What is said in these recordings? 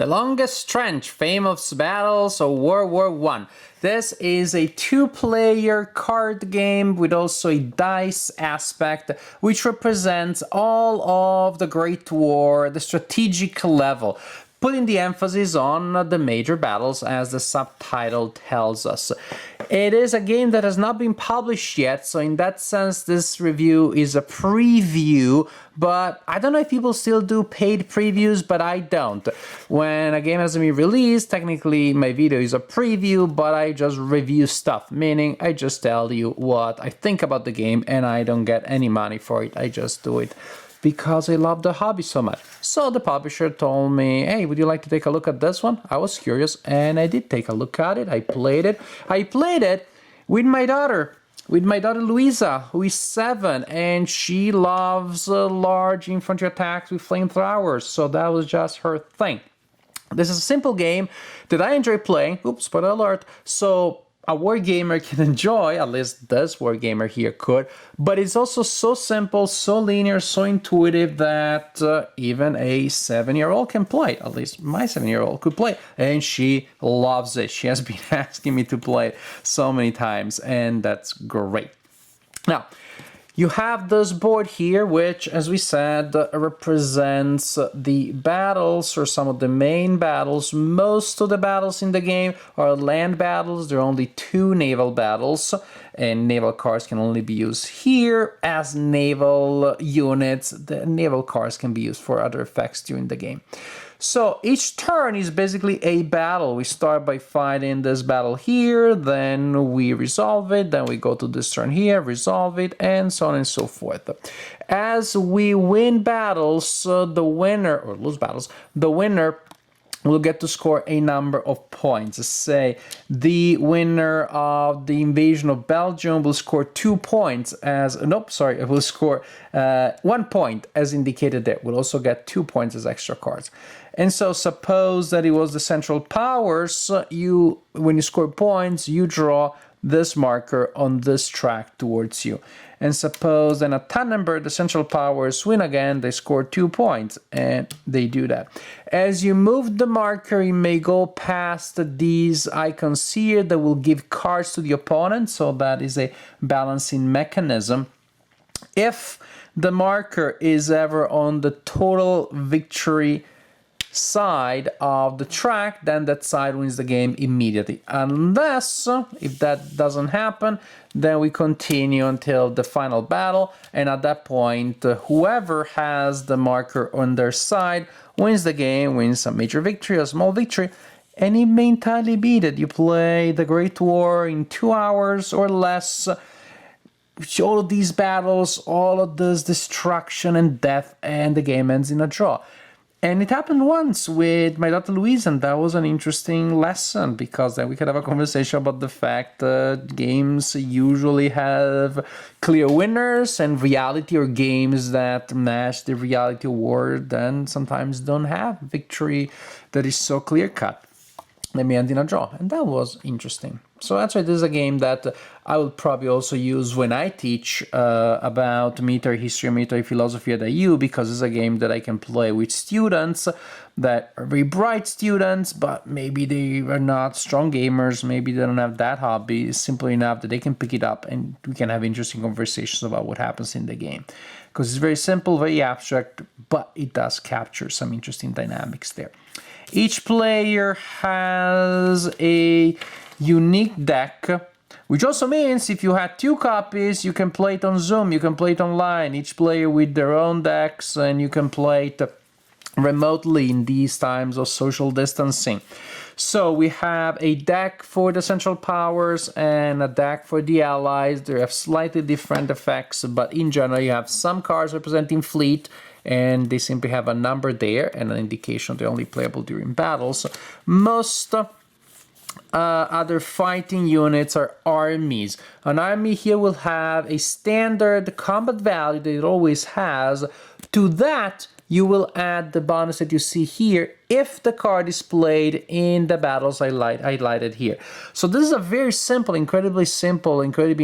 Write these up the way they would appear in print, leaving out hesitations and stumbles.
The Longest Trench, Famous Battles of World War I. This is a two-player card game with also a dice aspect, which represents all of the Great War, the strategic level, putting the emphasis on the major battles as the subtitle tells us. It is a game that has not been published yet, so in that sense this review is a preview, but I don't know if people still do paid previews, but I don't. When a game hasn't been released, technically my video is a preview, but I just review stuff, meaning I just tell you what I think about the game and I don't get any money for it, I just do it because I love the hobby so much. So the publisher told me, hey, would you like to take a look at this one? I was curious and I did take a look at it. I played it. I played it with my daughter Luisa, who is 7, and she loves large infantry attacks with flamethrowers, so that was just her thing. This is a simple game that I enjoy playing. Oops, spoiler alert. So a wargamer can enjoy, at least this wargamer here could, but it's also so simple, so linear, so intuitive that even a 7-year-old can play it. At least my 7-year-old could play it, and she loves it. She has been asking me to play it so many times, and that's great. Now, you have this board here, which, as we said, represents the battles or some of the main battles. Most of the battles in the game are land battles. There are only 2 naval battles, and naval cards can only be used here as naval units. The naval cards can be used for other effects during the game. So each turn is basically a battle. We start by fighting this battle here, then we resolve it, then we go to this turn here, resolve it, and so on and so forth. As we win battles, the winner, or lose battles, the winner will get to score a number of points. Say the winner of the invasion of Belgium will score 2 points as, nope, sorry, it will score 1 point as indicated there. We'll also get 2 points as extra cards. And so suppose that it was the Central Powers, when you score points, you draw this marker on this track towards you. And suppose then at Tannenberg, the Central Powers win again, they score 2 points, and they do that. As you move the marker, you may go past these icons here that will give cards to the opponent, so that is a balancing mechanism. If the marker is ever on the total victory side of the track, then that side wins the game immediately. Unless, if that doesn't happen, then we continue until the final battle, and at that point, whoever has the marker on their side wins the game, wins a major victory, a small victory, and it may entirely be that you play the Great War in 2 hours or less. All of these battles, all of this destruction and death, and the game ends in a draw. And it happened once with my daughter Louise, and that was an interesting lesson, because then we could have a conversation about the fact that games usually have clear winners, and reality or games that match the reality of war then sometimes don't have victory that is so clear-cut. Let me end in a draw, and that was interesting. So that's why this is a game that I will probably also use when I teach about military history and military philosophy at IU, because it's a game that I can play with students that are very bright students, but maybe they are not strong gamers, maybe they don't have that hobby. It's simply enough that they can pick it up and we can have interesting conversations about what happens in the game. Because it's very simple, very abstract, but it does capture some interesting dynamics there. Each player has a unique deck, which also means if you had 2 copies, you can play it on Zoom, you can play it online, each player with their own decks, and you can play it remotely in these times of social distancing. So we have a deck for the Central Powers and a deck for the Allies. They have slightly different effects, but in general you have some cards representing fleet, and they simply have a number there and an indication they're only playable during battles. Most other fighting units are armies. An army here will have a standard combat value that it always has. To that, you will add the bonus that you see here if the card is played in the battles highlighted here. So this is a very simple, incredibly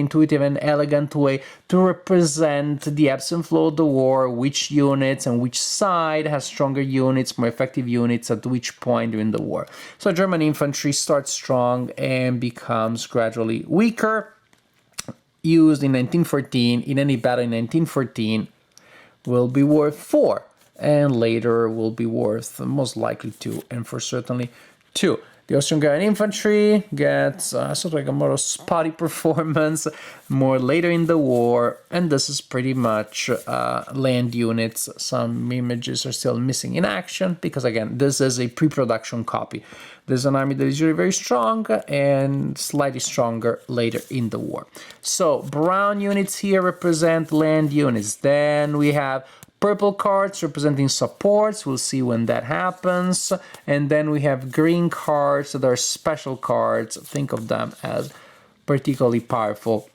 intuitive and elegant way to represent the ebbs and flow of the war, which units and which side has stronger units, more effective units at which point during the war. So German infantry starts strong and becomes gradually weaker. Used in 1914, in any battle in 1914, will be worth 4, and later will be worth most likely 2, and for certainly 2. The Austrian-Hungarian infantry gets sort of like a more spotty performance more later in the war, and this is pretty much land units. Some images are still missing in action because, again, this is a pre-production copy. There's an army that is usually very strong and slightly stronger later in the war. So brown units here represent land units. Then we have purple cards representing supports, we'll see when that happens, and then we have green cards that are special cards. Think of them as particularly powerful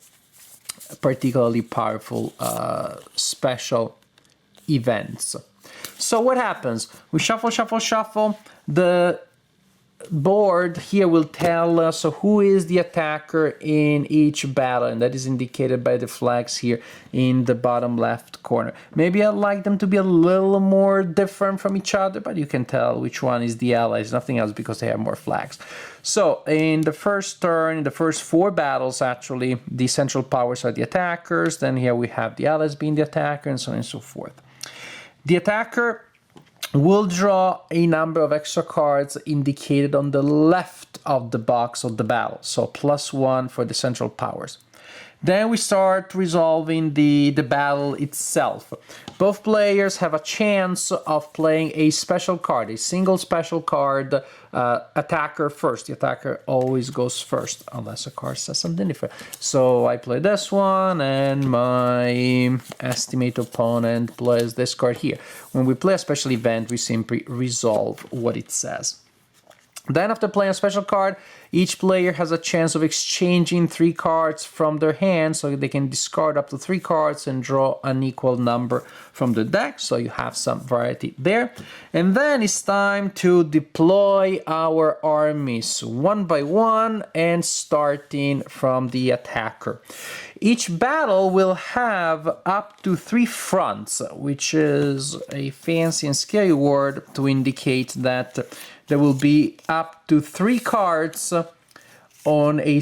special events. So what happens? We shuffle. The board here will tell us who is the attacker in each battle, and that is indicated by the flags here in the bottom left corner. Maybe I'd like them to be a little more different from each other, but you can tell which one is the allies, nothing else, because they have more flags. So in the first turn, in the first 4 battles, actually, the Central Powers are the attackers, then here we have the allies being the attacker, and so on and so forth. The attacker will draw a number of extra cards indicated on the left of the box of the battle. So +1 for the Central Powers. Then we start resolving the battle itself. Both players have a chance of playing a special card, a single special card, attacker first. The attacker always goes first, unless a card says something different. So I play this one, and my estimate opponent plays this card here. When we play a special event, we simply resolve what it says. Then after playing a special card, each player has a chance of exchanging 3 cards from their hand, so they can discard up to 3 cards and draw an equal number from the deck, so you have some variety there. And then it's time to deploy our armies one by one, and starting from the attacker. Each battle will have up to 3 fronts, which is a fancy and scary word to indicate that there will be up to 3 cards on a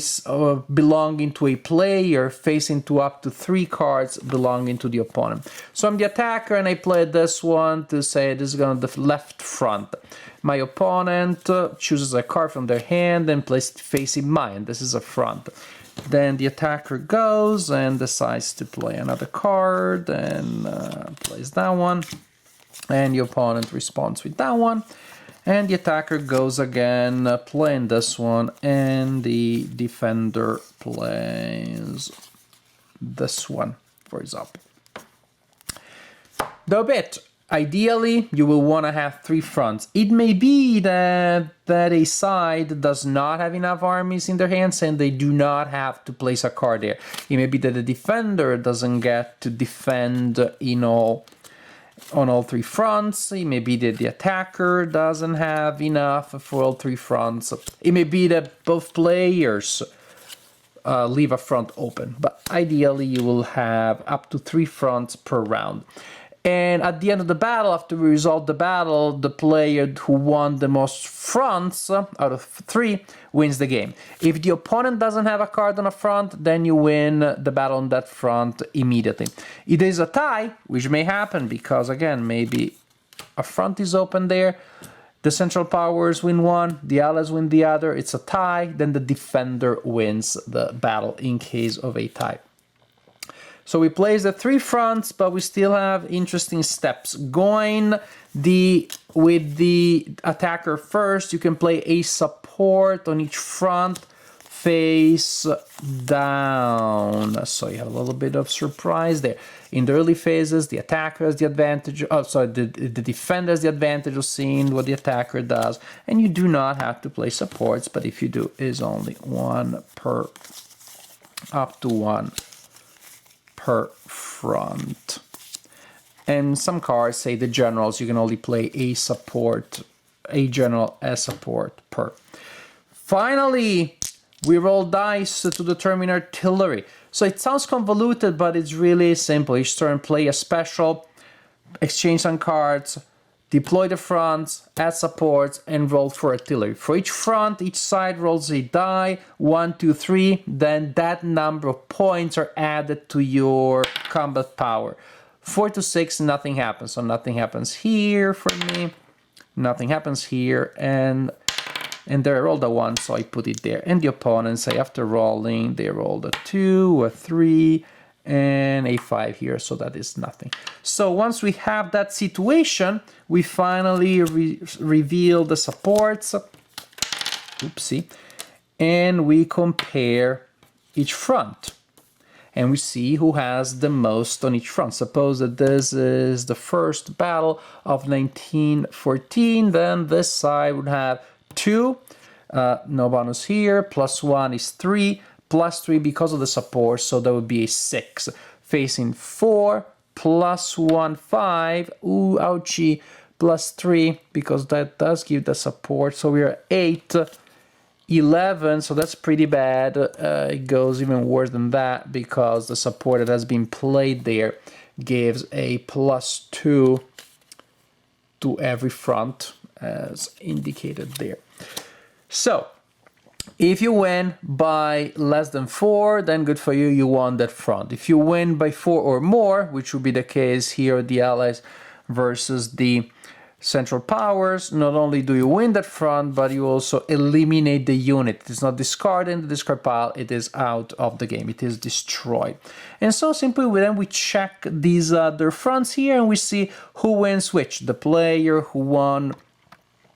belonging to a player facing to up to 3 cards belonging to the opponent. So I'm the attacker, and I play this one to say this is going to the left front. My opponent chooses a card from their hand and places it facing mine. This is a front. Then the attacker goes and decides to play another card and plays that one, and the opponent responds with that one. And the attacker goes again, playing this one, and the defender plays this one, for example. The bit, ideally, you will want to have 3 fronts. It may be that a side does not have enough armies in their hands and they do not have to place a card there. It may be that the defender doesn't get to defend on all 3 fronts. It may be that the attacker doesn't have enough for all 3 fronts. It may be that both players leave a front open, but ideally you will have up to 3 fronts per round. And at the end of the battle, after we resolve the battle, the player who won the most fronts out of 3 wins the game. If the opponent doesn't have a card on a front, then you win the battle on that front immediately. It is a tie, which may happen because, again, maybe a front is open there, the Central Powers win one, the Allies win the other, it's a tie, then the defender wins the battle in case of a tie. So we place the 3 fronts, but we still have interesting steps. Going with the attacker first, you can play a support on each front face down. So you have a little bit of surprise there. In the early phases, the attacker has the advantage, the defender has the advantage of seeing what the attacker does, and you do not have to play supports, but if you do, it is only 1 per, up to 1 per front. And some cards say the generals, you can only play a general as support per. Finally, we roll dice to determine artillery. So it sounds convoluted, but it's really simple. Each turn, play a special, exchange some cards, deploy the fronts, add supports, and roll for artillery. For each front, each side rolls a die, 1, 2, 3, then that number of points are added to your combat power. 4 to 6, nothing happens. So nothing happens here for me, nothing happens here, and there I rolled a 1, so I put it there. And the opponents say after rolling, they rolled a 2, a 3, and a 5 here, so that is nothing. So once we have that situation, we finally reveal the supports. Oopsie. And we compare each front. And we see who has the most on each front. Suppose that this is the first battle of 1914, then this side would have 2, no bonus here, +1 is 3, +3 because of the support, so that would be a 6. Facing 4, +1, 5, ooh, ouchie, +3, because that does give the support, so we're 8, 11, so that's pretty bad. It goes even worse than that, because the support that has been played there gives a +2 to every front, as indicated there. So, if you win by less than 4, then good for you, you won that front. If you win by 4 or more, which would be the case here, the Allies versus the Central Powers, not only do you win that front, but you also eliminate the unit. It is not discarded in the discard pile, it is out of the game, it is destroyed. And so simply then we check these other fronts here and we see who wins which. The player who won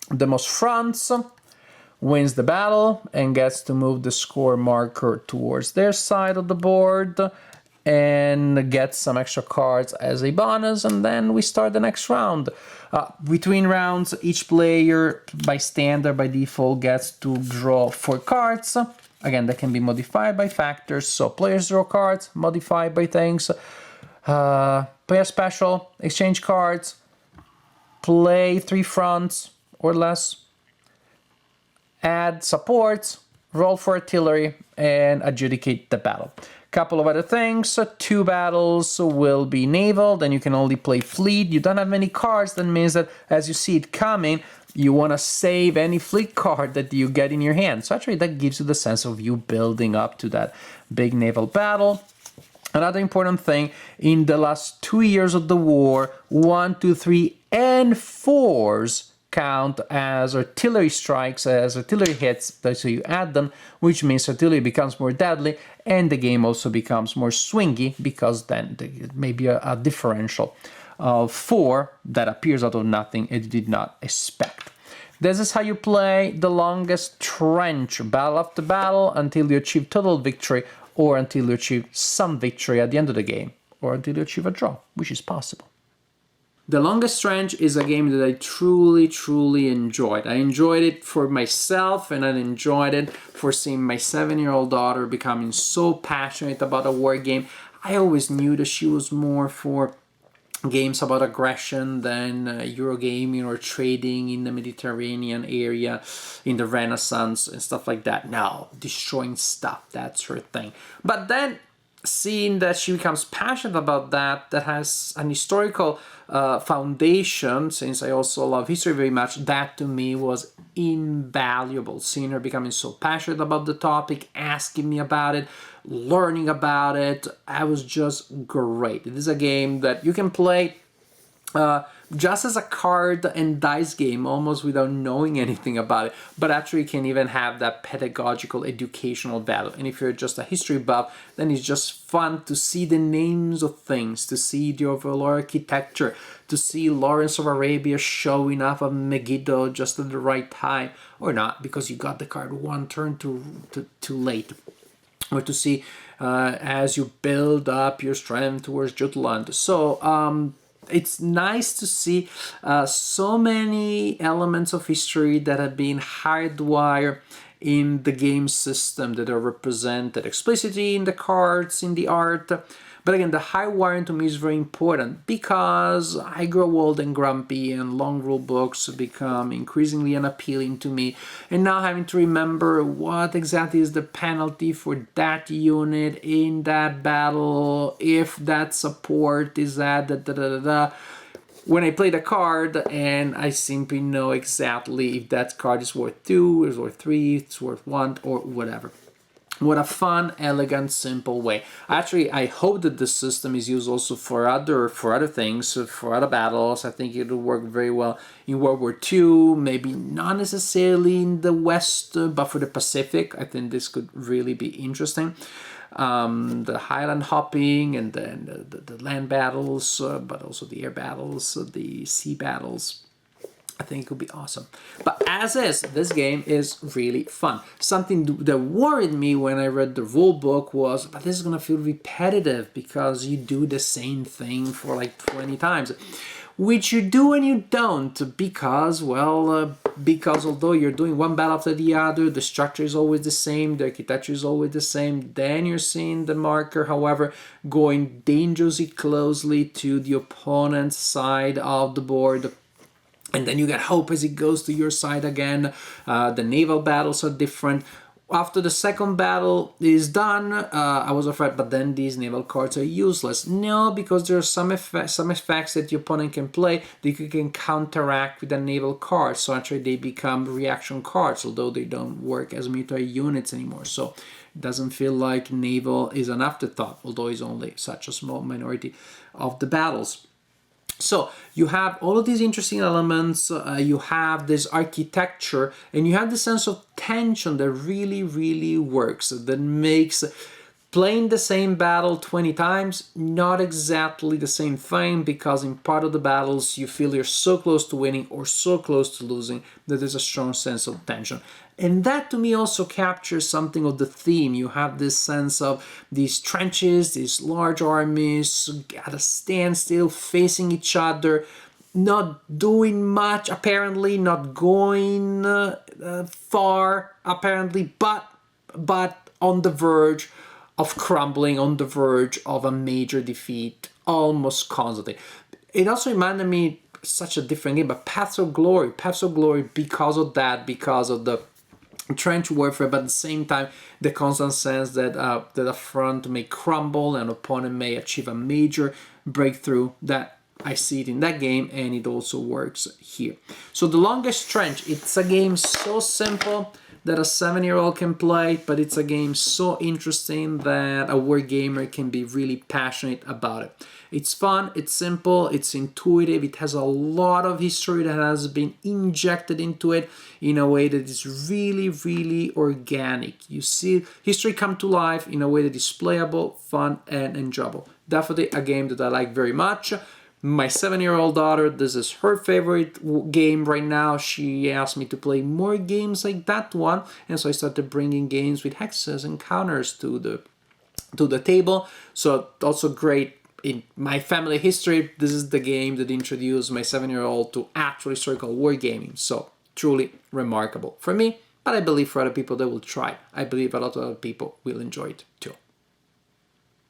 the most fronts wins the battle and gets to move the score marker towards their side of the board and gets some extra cards as a bonus, and then we start the next round. Between rounds, each player by standard, by default, gets to draw 4 cards. Again, that can be modified by factors, so players draw cards, modified by things. Play a special, exchange cards, play 3 fronts or less, add supports, roll for artillery, and adjudicate the battle. Couple of other things, 2 battles will be naval, then you can only play fleet. You don't have many cards, that means that as you see it coming, you want to save any fleet card that you get in your hand. So actually that gives you the sense of you building up to that big naval battle. Another important thing, in the last 2 years of the war, 1, 2, 3, and 4s count as artillery strikes, as artillery hits, so you add them, which means artillery becomes more deadly, and the game also becomes more swingy, because then it may be a differential of 4 that appears out of nothing and you did not expect. This is how you play the longest trench, battle after battle, until you achieve total victory, or until you achieve some victory at the end of the game, or until you achieve a draw, which is possible. The Longest Trench is a game that I truly enjoyed. I enjoyed it for myself, and I enjoyed it for seeing my 7-year-old daughter becoming so passionate about a war game. I always knew that she was more for games about aggression than Eurogaming or trading in the Mediterranean area in the Renaissance and stuff like that. No, destroying stuff, that's her thing. But then seeing that she becomes passionate about that has an historical foundation, since I also love history very much, that to me was invaluable. Seeing her becoming so passionate about the topic, asking me about it, learning about it, I was just great. It is a game that you can play just as a card and dice game, almost without knowing anything about it, but actually can even have that pedagogical, educational value. And if you're just a history buff, then it's just fun to see the names of things, to see the overall architecture, to see Lawrence of Arabia showing up on Megiddo just at the right time, or not, because you got the card 1 turn too late. Or to see as you build up your strength towards Jutland. So it's nice to see so many elements of history that have been hardwired in the game system, that are represented explicitly in the cards, in the art, But again, the high wiring to me is very important because I grow old and grumpy and long rule books become increasingly unappealing to me. And now having to remember what exactly is the penalty for that unit in that battle, if that support is at when I play the card and I simply know exactly if that card is worth 2, is worth 3, it's worth 1, or whatever. What a fun, elegant, simple way. Actually, I hope that the system is used also for other things, for other battles. I think it'll work very well in World War II, maybe not necessarily in the West, but for the Pacific. I think this could really be interesting. The highland hopping and then the land battles, but also the air battles, the sea battles. I think it could be awesome. But as is, this game is really fun. Something that worried me when I read the rule book was, but this is going to feel repetitive because you do the same thing for like 20 times. Which you do and you don't because, well, because although you're doing one battle after the other, the structure is always the same, the architecture is always the same, then you're seeing the marker, however, going dangerously closely to the opponent's side of the board. And then you get hope as it goes to your side again. The naval battles are different. After the second battle is done, I was afraid, but then these naval cards are useless. No, because there are some effects that your opponent can play that you can counteract with a naval card. So actually they become reaction cards, although they don't work as military units anymore. So it doesn't feel like naval is an afterthought, although it's only such a small minority of the battles. So you have all of these interesting elements, you have this architecture, and you have the sense of tension that really, really works, that makes playing the same battle 20 times not exactly the same thing, because in part of the battles you feel you're so close to winning or so close to losing that there's a strong sense of tension. And that to me also captures something of the theme. You have this sense of these trenches, these large armies at a standstill facing each other, not doing much apparently, not going far apparently, but on the verge of crumbling, on the verge of a major defeat almost constantly. It also reminded me such a different game, but Paths of Glory because of that, because of the trench warfare, but at the same time the constant sense that that a front may crumble and an opponent may achieve a major breakthrough. That I see it in that game, and it also works here. So The Longest Trench, it's a game so simple that a 7-year-old can play, but it's a game so interesting that a war gamer can be really passionate about it. It's fun, it's simple, it's intuitive, it has a lot of history that has been injected into it in a way that is really, really organic. You see history come to life in a way that is playable, fun, and enjoyable. Definitely a game that I like very much. My 7-year-old daughter, this is her favorite game right now. She asked me to play more games like that one, and so I started bringing games with hexes and counters to the table. So also great in my family history. This is the game that introduced my 7-year-old to actual historical wargaming. So truly remarkable for me, but I believe for other people they will try. I believe a lot of other people will enjoy it too.